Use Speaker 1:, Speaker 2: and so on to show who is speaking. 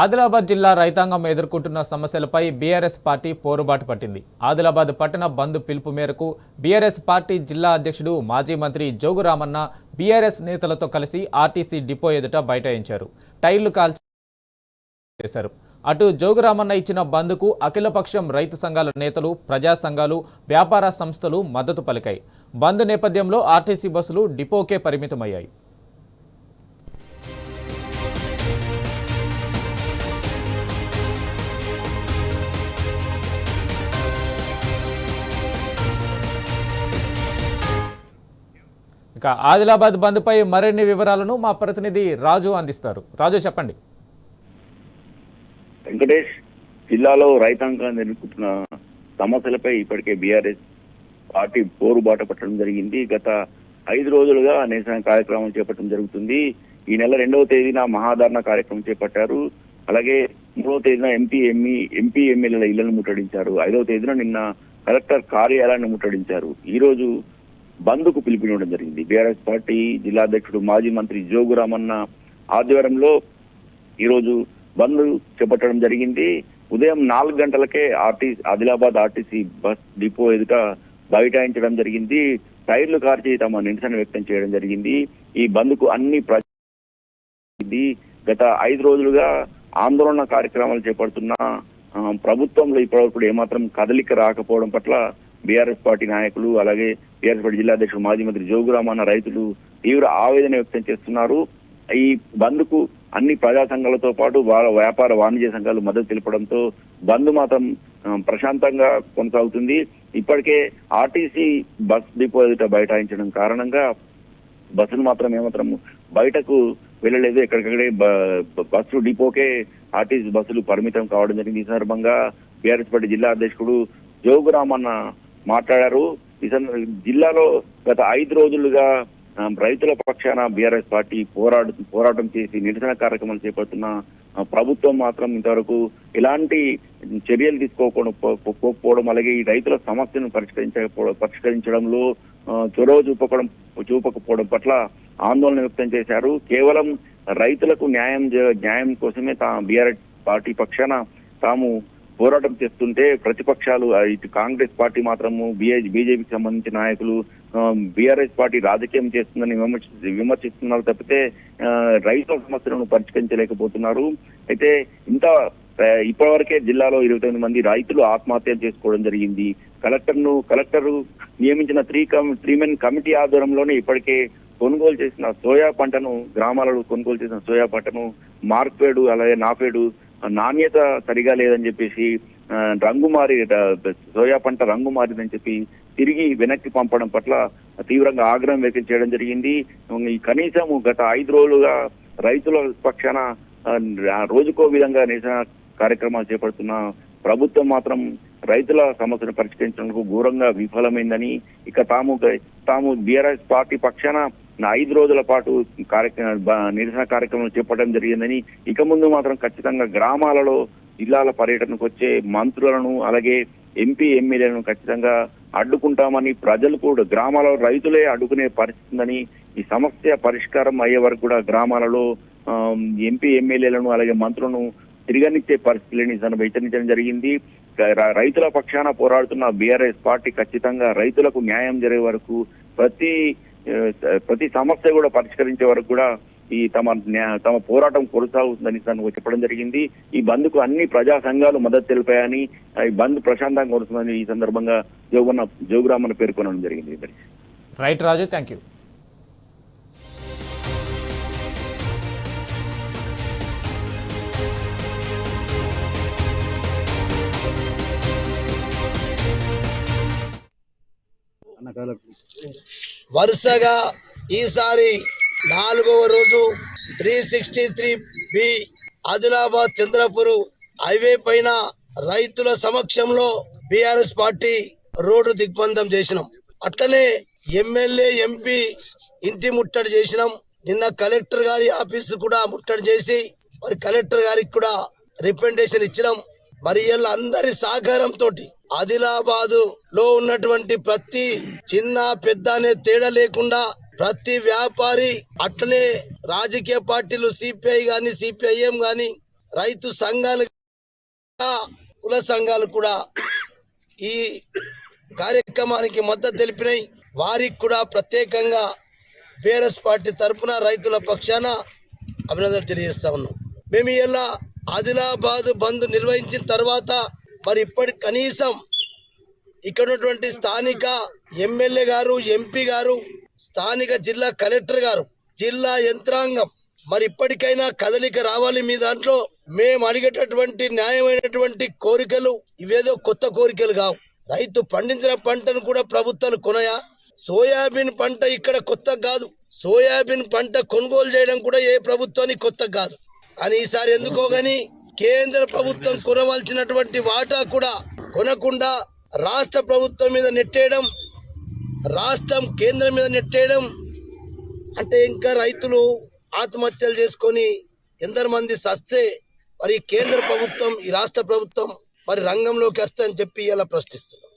Speaker 1: ఆదిలాబాద్ జిల్లా రైతాంగం ఎదుర్కొంటున్న సమస్యలపై బీఆర్ఎస్ పార్టీ పోరుబాటు పట్టింది. ఆదిలాబాద్ పట్టణ బంద్ పిలుపు మేరకు బీఆర్ఎస్ పార్టీ జిల్లా అధ్యక్షుడు మాజీ మంత్రి జోగు రామన్న బీఆర్ఎస్ నేతలతో కలిసి ఆర్టీసీ డిపో ఎదుట బైఠాయించారు. టైర్లు కాల్చేశారు. అటు జోగు రామన్న ఇచ్చిన బంద్కు అఖిలపక్షం రైతు సంఘాల నేతలు, ప్రజా సంఘాలు, వ్యాపార సంస్థలు మద్దతు పలికాయి. బంద్ నేపథ్యంలో ఆర్టీసీ బస్సులు డిపోకే పరిమితమయ్యాయి. ఆదిలాబాద్ బంద్ పై మరిన్ని వివరాలను మా ప్రతినిధి రాజు అందిస్తారు. రాజు, చెప్పండి.
Speaker 2: వెంకటేష్, జిల్లాలో రైతాంగాన్ని ఎదుర్కొంటున్న సమస్యలపై ఇప్పటికే బీఆర్ఎస్ పార్టీ పోరుబాట పట్టడం జరిగింది. గత 5 రోజులుగా నిరసన కార్యక్రమం చేపట్టడం జరుగుతుంది. ఈ నెల 2వ తేదీన మహాధారణ కార్యక్రమం చేపట్టారు. అలాగే 3వ తేదీన ఎంపీ ఎమ్మెల్యేల ఇళ్లను ముట్టడించారు. 5వ తేదీన నిన్న కలెక్టర్ కార్యాలయాన్ని ముట్టడించారు. ఈ రోజు బంద్కు పిలుపునివ్వడం జరిగింది. బీఆర్ఎస్ పార్టీ జిల్లా అధ్యక్షుడు మాజీ మంత్రి జోగు రామన్న ఆధ్వర్యంలో ఈరోజు బంద్ చేపట్టడం జరిగింది. ఉదయం 4 గంటలకే ఆదిలాబాద్ ఆర్టీసీ బస్ డిపో ఎదుట బైఠాయించడం జరిగింది. టైర్లు కార్చి తమ నిరసన వ్యక్తం చేయడం జరిగింది. ఈ బంద్కు అన్ని గత 5 రోజులుగా ఆందోళన కార్యక్రమాలు చేపడుతున్న ప్రభుత్వంలో ఇప్పటివరకు ఏమాత్రం కదలిక రాకపోవడం పట్ల బీఆర్ఎస్ పార్టీ నాయకులు, అలాగే బీఆర్ఎస్ పార్టీ జిల్లా అధ్యక్షుడు మాజీ మంత్రి జోగు రామన్న రైతులు తీవ్ర ఆవేదన వ్యక్తం చేస్తున్నారు. ఈ బంద్ కు అన్ని ప్రజా సంఘాలతో పాటు వ్యాపార వాణిజ్య సంఘాలు మద్దతు తెలపడంతో బంద్ మాత్రం ప్రశాంతంగా కొనసాగుతుంది. ఇప్పటికే ఆర్టీసీ బస్ డిపో ఎదుట బైఠాయించడం కారణంగా బస్సులు మాత్రం ఏమాత్రం బయటకు వెళ్ళలేదు. ఎక్కడికక్కడే బస్సు డిపోకే ఆర్టీసీ బస్సులు పరిమితం కావడం జరిగింది. ఈ సందర్భంగా బీఆర్ఎస్ పార్టీ జిల్లా అధ్యక్షుడు జోగు రామన్న మాట్లాడారు. ఈ జిల్లాలో గత 5 రోజులుగా రైతుల పక్షాన బీఆర్ఎస్ పార్టీ పోరాటం చేసి నిరసన కార్యక్రమాలు చేపడుతున్న ప్రభుత్వం మాత్రం ఇంతవరకు ఎలాంటి చర్యలు తీసుకోకపోవడం, అలాగే ఈ రైతుల సమస్యను పరిష్కరించడంలో చొరవ చూపకపోవడం పట్ల ఆందోళన వ్యక్తం చేశారు. కేవలం రైతులకు న్యాయం కోసమే బీఆర్ఎస్ పార్టీ పక్షాన తాము పోరాటం చేస్తుంటే ప్రతిపక్షాలు ఇటు కాంగ్రెస్ పార్టీ మాత్రము బీజేపీకి సంబంధించిన నాయకులు బీఆర్ఎస్ పార్టీ రాజకీయం చేస్తుందని విమర్శిస్తున్నారు తప్పితే రైతుల సమస్యలను పరిష్కరించలేకపోతున్నారు. అయితే ఇప్పటివరకే జిల్లాలో 29 మంది రైతులు ఆత్మహత్యలు చేసుకోవడం జరిగింది. కలెక్టర్ నియమించిన 3 మెన్ కమిటీ ఆధ్వర్యంలోనే ఇప్పటికే కొనుగోలు చేసిన సోయా పంటను, గ్రామాలలో కొనుగోలు చేసిన సోయా పంటను మార్క్ఫెడ్, అలాగే నాఫెడ్ నాణ్యత సరిగా లేదని చెప్పేసి సోయా పంట రంగు మారిందని చెప్పి తిరిగి వెనక్కి పంపడం పట్ల తీవ్రంగా ఆగ్రహం వ్యక్తం చేయడం జరిగింది. కనీసం గత 5 రోజులుగా రైతుల పక్షాన రోజుకో విధంగా నిరసన కార్యక్రమాలు చేపడుతున్న ప్రభుత్వం మాత్రం రైతుల సమస్యను పరిష్కరించడానికి ఘోరంగా విఫలమైందని, ఇక తాము బీఆర్ఎస్ పార్టీ పక్షాన 5 రోజుల పాటు నిరసన కార్యక్రమం చేపట్టడం జరిగిందని, ఇక ముందు మాత్రం ఖచ్చితంగా గ్రామాలలో జిల్లాల పర్యటనకు వచ్చే మంత్రులను, అలాగే ఎంపీ ఎమ్మెల్యేలను ఖచ్చితంగా అడ్డుకుంటామని, ప్రజలు కూడా గ్రామాలలో రైతులే అడ్డుకునే పరిస్థితి ఉందని, ఈ సమస్య పరిష్కారం అయ్యే వరకు కూడా గ్రామాలలో ఎంపీ ఎమ్మెల్యేలను అలాగే మంత్రులను తిరగనిచ్చే పరిస్థితులని హెచ్చరించడం జరిగింది. రైతుల పక్షాన పోరాడుతున్న బీఆర్ఎస్ పార్టీ ఖచ్చితంగా రైతులకు న్యాయం జరిగే వరకు ప్రతి సమస్య కూడా పరిష్కరించే వరకు కూడా తమ పోరాటం కొనసాగుతుందని చెప్పడం జరిగింది. ఈ బంద్ కు అన్ని ప్రజా సంఘాలు మద్దతు తెలిపాయని, ఈ బంద్ ప్రశాంతంగా కొనసాగుతుందని ఈ సందర్భంగా జోగు రామన్న పేర్కొనడం జరిగింది.
Speaker 1: Right Raju, thank you.
Speaker 3: వరుసగా ఈసారి 4వ రోజు 363B ఆదిలాబాద్ చంద్రపూర్ హైవే పైన రైతుల సమక్షంలో బీఆర్ఎస్ పార్టీ రోడ్డు దిగ్బంధం చేసినాం. అట్లనే ఎమ్మెల్యే, ఎంపీ ఇంటి ముట్టడి చేసినాం. నిన్న కలెక్టర్ గారి ఆఫీసు కూడా ముట్టడి చేసి మరి కలెక్టర్ గారికి కూడా రిప్రజెంటేషన్ ఇచ్చినాం. మరి వీళ్ళ అందరి సహకారంతో ఆదిలాబాద్ లో ఉన్నటువంటి ప్రతి చిన్న పెద్ద అనే తేడా లేకుండా ప్రతి వ్యాపారి, అట్లనే రాజకీయ పార్టీలు సిపిఐ గాని, సిపిఐఎం గాని, రైతు సంఘాలు కుల సంఘాలు కూడా ఈ కార్యక్రమానికి మద్దతు తెలిపినాయి. వారికి కూడా ప్రత్యేకంగా బీఆర్ఎస్ పార్టీ తరఫున రైతుల పక్షాన అభినందనలు తెలియజేస్తా ఉన్నాం. మేము ఇలా ఆదిలాబాద్ బంద్ నిర్వహించిన తర్వాత మరి ఇప్పటి కనీసం ఇక్కడ ఉన్నటువంటి స్థానిక ఎమ్మెల్యే గారు, ఎంపీ గారు, స్థానిక జిల్లా కలెక్టర్ గారు, జిల్లా యంత్రాంగం మరి ఇప్పటికైనా కదలిక రావాలి. మీ దాంట్లో మేము అడిగేటటువంటి న్యాయమైనటువంటి కోరికలు ఇవేదో కొత్త కోరికలు కావు. రైతు పండించిన పంటను కూడా ప్రభుత్వాలు కొనయా? సోయాబీన్ పంట ఇక్కడ కొత్త కాదు. సోయాబీన్ పంట కొనుగోలు చేయడం కూడా ఏ ప్రభుత్వానికి కొత్త కాదు. కానీ ఈసారి ఎందుకో గాని కేంద్ర ప్రభుత్వం కొనవలసినటువంటి వాటా కూడా కొనకుండా రాష్ట్ర ప్రభుత్వం మీద నెట్టేయడం, రాష్ట్రం కేంద్రం మీద నెట్టేయడం అంటే ఇంకా రైతులు ఆత్మహత్యలు చేసుకొని ఎందరు మంది సస్తే మరి కేంద్ర ప్రభుత్వం, ఈ రాష్ట్ర ప్రభుత్వం మరి రంగంలోకి వస్తాయని చెప్పి ఇలా ప్రశ్నిస్తున్నాం.